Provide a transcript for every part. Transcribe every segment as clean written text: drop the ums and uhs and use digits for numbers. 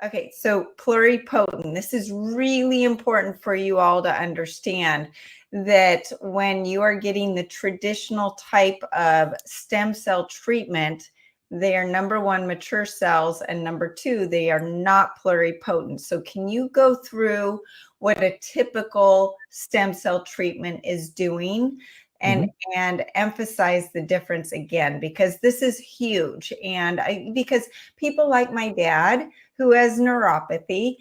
Okay, so pluripotent. This is really important for you all to understand that when you are getting the traditional type of stem cell treatment, they are number one, mature cells, and number two, they are not pluripotent. So can you go through what a typical stem cell treatment is doing and emphasize the difference again, because this is huge. And because people like my dad, who has neuropathy,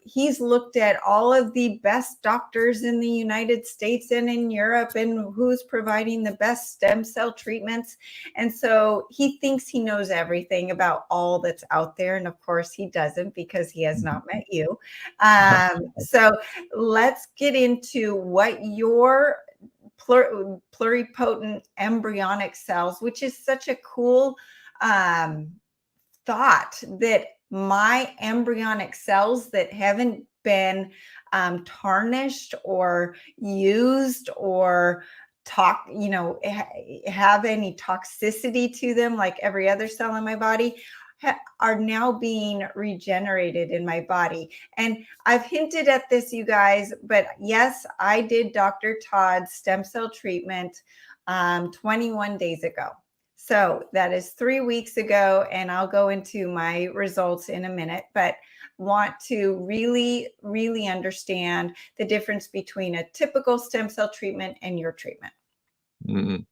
he's looked at all of the best doctors in the United States and in Europe and who's providing the best stem cell treatments. And so he thinks he knows everything about all that's out there. And of course he doesn't, because he has not met you. So let's get into what your pluripotent embryonic cells, which is such a cool thought, that my embryonic cells that haven't been tarnished or used or have any toxicity to them like every other cell in my body, are now being regenerated in my body. And I've hinted at this, you guys, but yes, I did Dr. Todd's stem cell treatment 21 days ago. So that is 3 weeks ago, and I'll go into my results in a minute, but want to really, really understand the difference between a typical stem cell treatment and your treatment. Mm.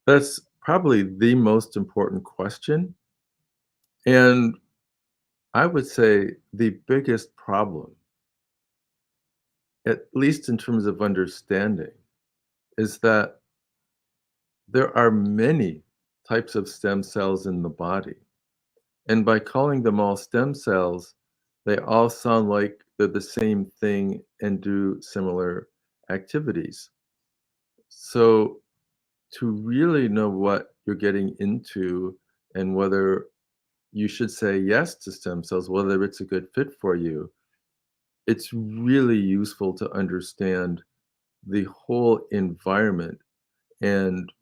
That's probably the most important question. And I would say the biggest problem, at least in terms of understanding, is that there are many types of stem cells in the body. And by calling them all stem cells, they all sound like they're the same thing and do similar activities. So to really know what you're getting into and whether you should say yes to stem cells, whether it's a good fit for you, it's really useful to understand the whole environment and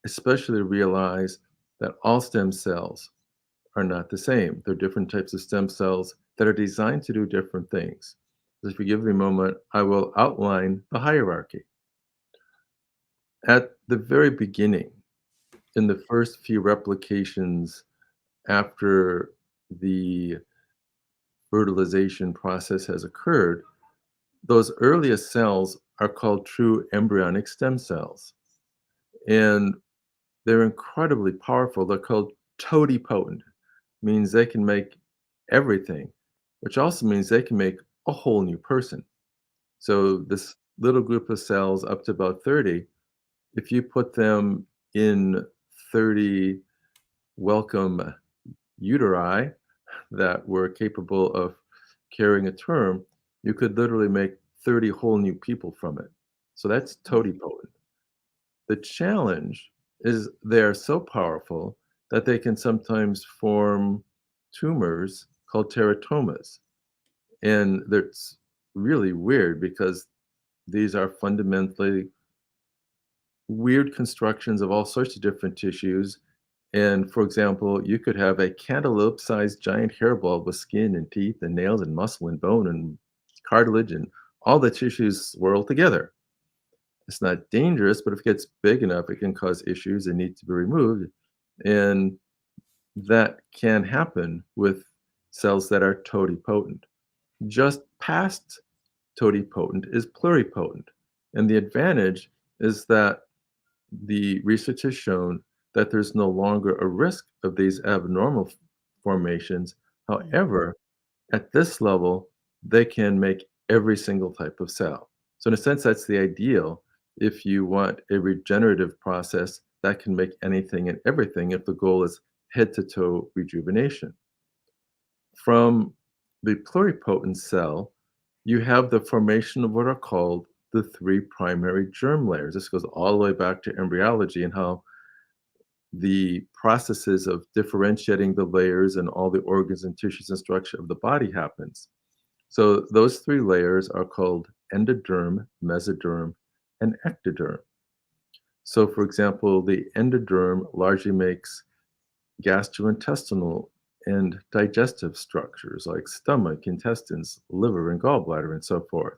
especially realize that all stem cells are not the same. They're different types of stem cells that are designed to do different things. So if you give me a moment, I will outline the hierarchy. At the very beginning, in the first few replications after the fertilization process has occurred, those earliest cells are called true embryonic stem cells. And they're incredibly powerful. They're called totipotent, means they can make everything, which also means they can make a whole new person. So this little group of cells, up to about 30, if you put them in 30 welcome uteri that were capable of carrying a term, you could literally make 30 whole new people from it. So that's totipotent. The challenge is they are so powerful that they can sometimes form tumors called teratomas. And that's really weird because these are fundamentally weird constructions of all sorts of different tissues. And for example, you could have a cantaloupe-sized giant hairball with skin and teeth and nails and muscle and bone and cartilage and all the tissues swirled together. It's not dangerous, but if it gets big enough, it can cause issues and need to be removed. And that can happen with cells that are totipotent. Just past totipotent is pluripotent. And the advantage is that the research has shown that there's no longer a risk of these abnormal formations. However, at this level, they can make every single type of cell. So in a sense, that's the ideal if you want a regenerative process that can make anything and everything if the goal is head-to-toe rejuvenation. From the pluripotent cell, you have the formation of what are called the 3 primary germ layers. This goes all the way back to embryology and how the processes of differentiating the layers and all the organs and tissues and structure of the body happens. So those 3 layers are called endoderm, mesoderm, and ectoderm. So for example, the endoderm largely makes gastrointestinal and digestive structures like stomach, intestines, liver, and gallbladder, and so forth.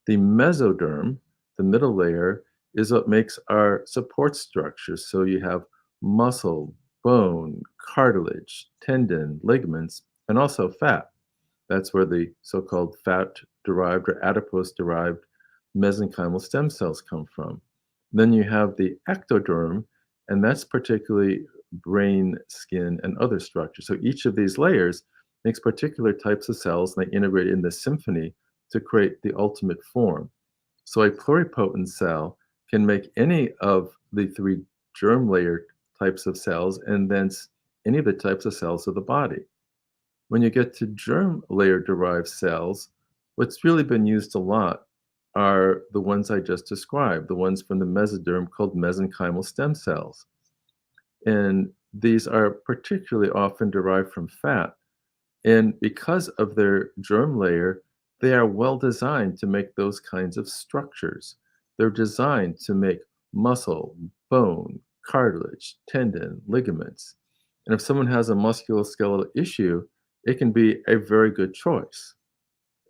The mesoderm, the middle layer, is what makes our support structures. So you have muscle, bone, cartilage, tendon, ligaments, and also fat. That's where the so-called fat-derived or adipose-derived mesenchymal stem cells come from. Then you have the ectoderm, and that's particularly brain, skin, and other structures. So each of these layers makes particular types of cells, and they integrate in the symphony to create the ultimate form. So a pluripotent cell can make any of the three germ layer types of cells, and thence any of the types of cells of the body. When you get to germ layer derived cells, what's really been used a lot are the ones I just described, the ones from the mesoderm called mesenchymal stem cells. And these are particularly often derived from fat. And because of their germ layer, they are well designed to make those kinds of structures. They're designed to make muscle, bone, cartilage, tendon, ligaments. And if someone has a musculoskeletal issue, it can be a very good choice,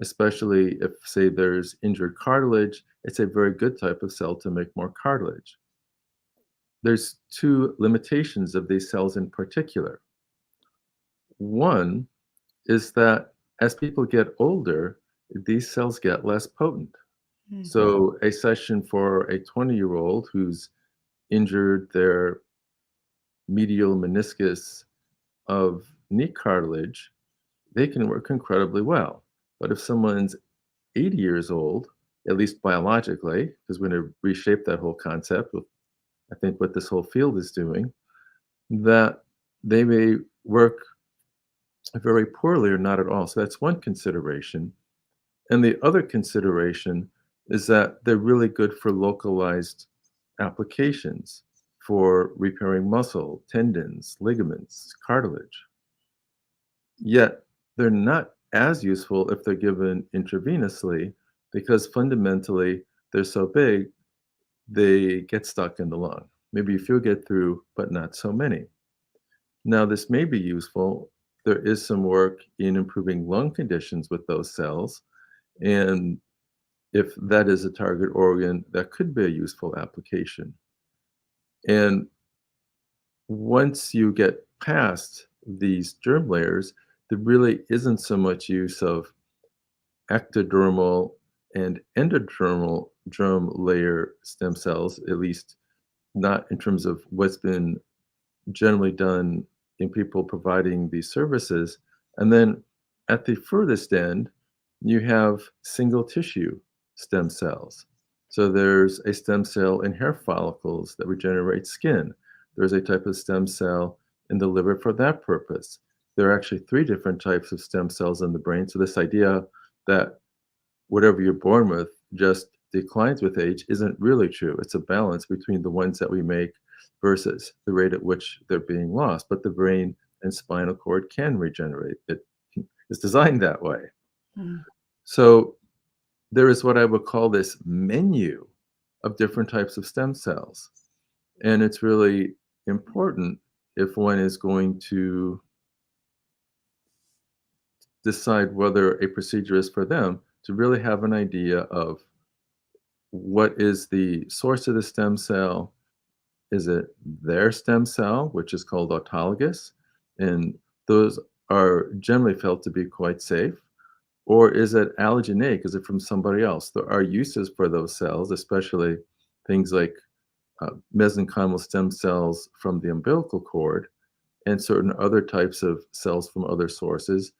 especially if, say, there's injured cartilage. It's a very good type of cell to make more cartilage. There's two limitations of these cells in particular. One is that as people get older, these cells get less potent. So a session for a 20-year-old who's injured their medial meniscus of knee cartilage, they can work incredibly well. But if someone's 80 years old, at least biologically, because we're going to reshape that whole concept with, I think, what this whole field is doing, that they may work very poorly or not at all. So that's one consideration. And the other consideration is that they're really good for localized applications for repairing muscle, tendons, ligaments, cartilage. Yet they're not as useful if they're given intravenously because fundamentally they're so big, they get stuck in the lung. Maybe a few get through, but not so many. Now, this may be useful. There is some work in improving lung conditions with those cells. And if that is a target organ, that could be a useful application. And once you get past these germ layers, there really isn't so much use of ectodermal and endodermal germ layer stem cells, at least not in terms of what's been generally done in people providing these services. And then at the furthest end, you have single tissue stem cells. So there's a stem cell in hair follicles that regenerate skin. There's a type of stem cell in the liver for that purpose. There are actually three different types of stem cells in the brain. So this idea that whatever you're born with just declines with age isn't really true. It's a balance between the ones that we make versus the rate at which they're being lost. But the brain and spinal cord can regenerate. It is designed that way. Mm. So there is what I would call this menu of different types of stem cells. And it's really important if one is going to decide whether a procedure is for them to really have an idea of what is the source of the stem cell. Is it their stem cell, which is called autologous? And those are generally felt to be quite safe. Or is it allogeneic? Is it from somebody else? There are uses for those cells, especially things like mesenchymal stem cells from the umbilical cord and certain other types of cells from other sources.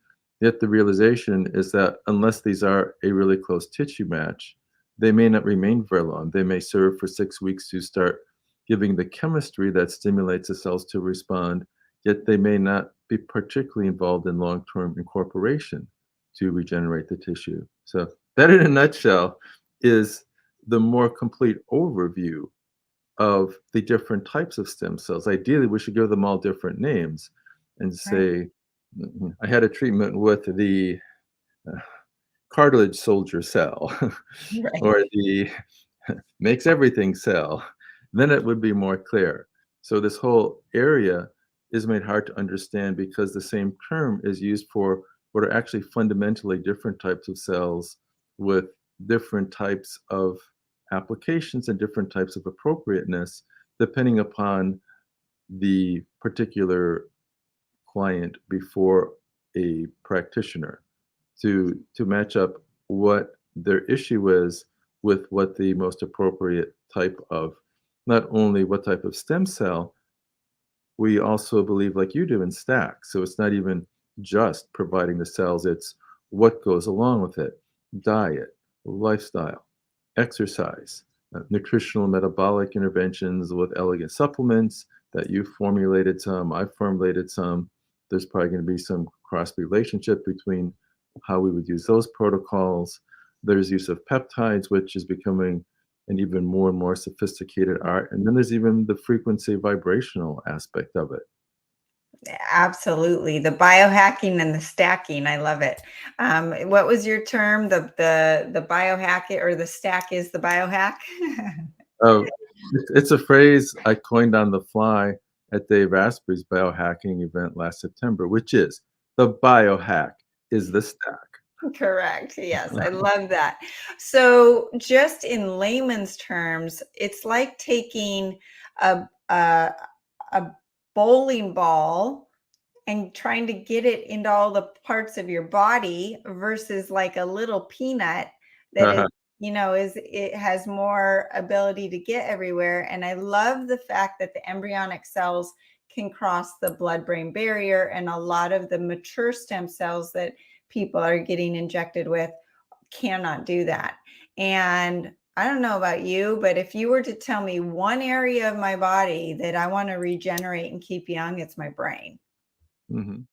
Yet the realization is that unless these are a really close tissue match, they may not remain very long. They may serve for 6 weeks to start giving the chemistry that stimulates the cells to respond, yet they may not be particularly involved in long-term incorporation to regenerate the tissue. So that, in a nutshell, is the more complete overview of the different types of stem cells. Ideally, we should give them all different names and say, right, I had a treatment with the cartilage soldier cell Right. or the makes everything cell. Then it would be more clear. So this whole area is made hard to understand because the same term is used for what are actually fundamentally different types of cells with different types of applications and different types of appropriateness depending upon the particular client before a practitioner to match up what their issue is with what the most appropriate type of not only what type of stem cell, we also believe like you do in stack. So it's not even just providing the cells, it's what goes along with it. Diet, lifestyle, exercise, nutritional metabolic interventions with elegant supplements that you formulated some, I formulated some. There's probably going to be some cross relationship between how we would use those protocols. There's use of peptides, which is becoming an even more and more sophisticated art. And then there's even the frequency vibrational aspect of it. Absolutely. The biohacking and the stacking. I love it. What was your term? The biohack or the stack is the biohack? Oh, it's a phrase I coined on the fly at Dave Asprey's biohacking event last September, which is the biohack is the stack. Correct. Yes, I love that. So, just in layman's terms, it's like taking a a, a bowling ball and trying to get it into all the parts of your body versus like a little peanut that is, is it has more ability to get everywhere. And I love the fact that the embryonic cells can cross the blood-brain barrier, and a lot of the mature stem cells that people are getting injected with cannot do that. And I don't know about you, but if you were to tell me one area of my body that I want to regenerate and keep young, it's my brain. Mhm.